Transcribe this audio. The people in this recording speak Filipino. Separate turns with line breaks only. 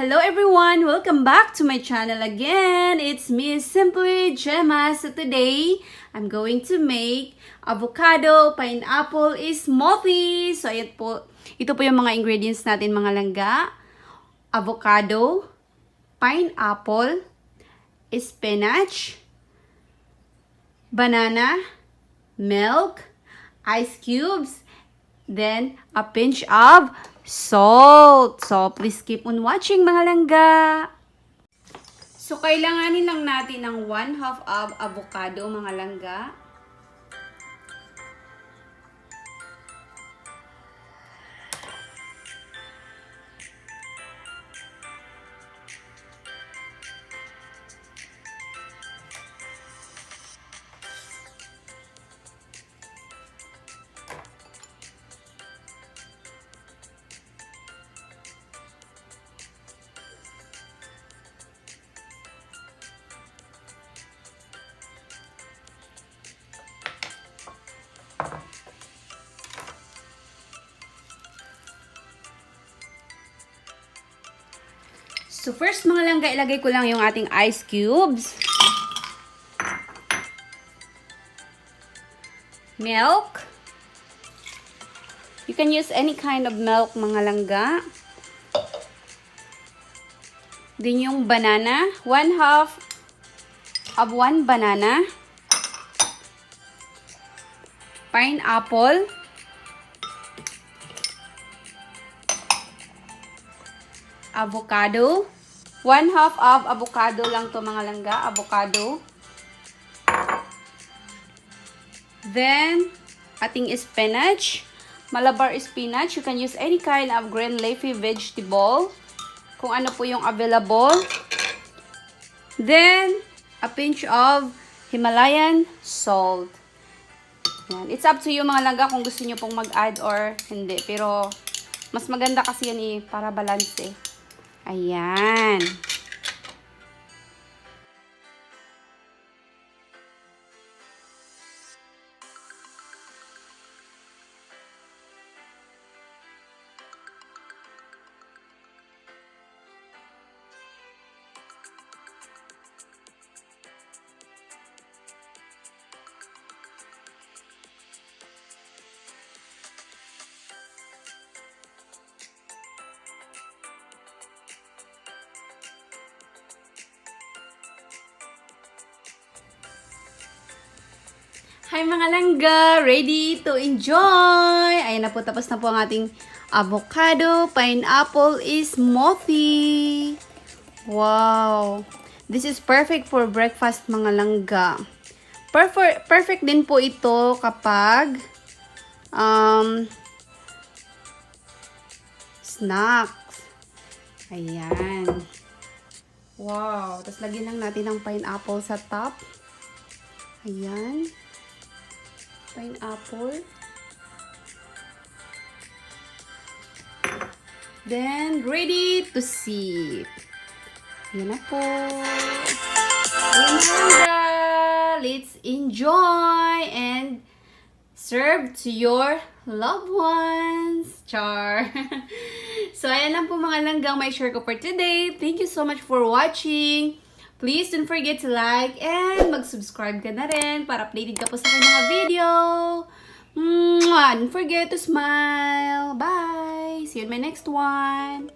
Hello everyone! Welcome back to my channel again. It's me, Simply Gemma. So today, I'm going to make avocado, pineapple smoothie. So ayan po, ito po yung mga ingredients natin mga langga. Avocado, pineapple, spinach, banana, milk, ice cubes, then a pinch of salt. So, please keep on watching mga langga. So, kailanganin lang natin ng 1/2 of avocado mga langga. So, first mga langga, ilagay ko lang yung ating ice cubes. Milk. You can use any kind of milk mga langga. Then yung banana. 1/2 of 1 banana. Pineapple. Avocado. 1/2 of avocado lang to mga langga. Avocado. Then, ating spinach. Malabar spinach. You can use any kind of green leafy vegetable. Kung ano po yung available. Then, a pinch of Himalayan salt. Yan. It's up to you mga langga kung gusto nyo pong mag-add or hindi. Pero, mas maganda kasi yan para balance eh. Ayan. Hi mga langga! Ready to enjoy! Ayan na po, tapos na po ang ating avocado, pineapple smoothie. Wow! This is perfect for breakfast mga langga. Perfect din po ito kapag snacks. Ayan. Wow! Tapos lagyan lang natin ng pineapple sa top. Ayan. Pineapple. Then, ready to sip. Yan na po. Let's enjoy and serve to your loved ones. Char. So, ayan lang po mga langgang may share ko for today. Thank you so much for watching. Please don't forget to like and mag-subscribe ka na rin para updated ka po sa aking mga video. Don't forget to smile. Bye! See you in my next one.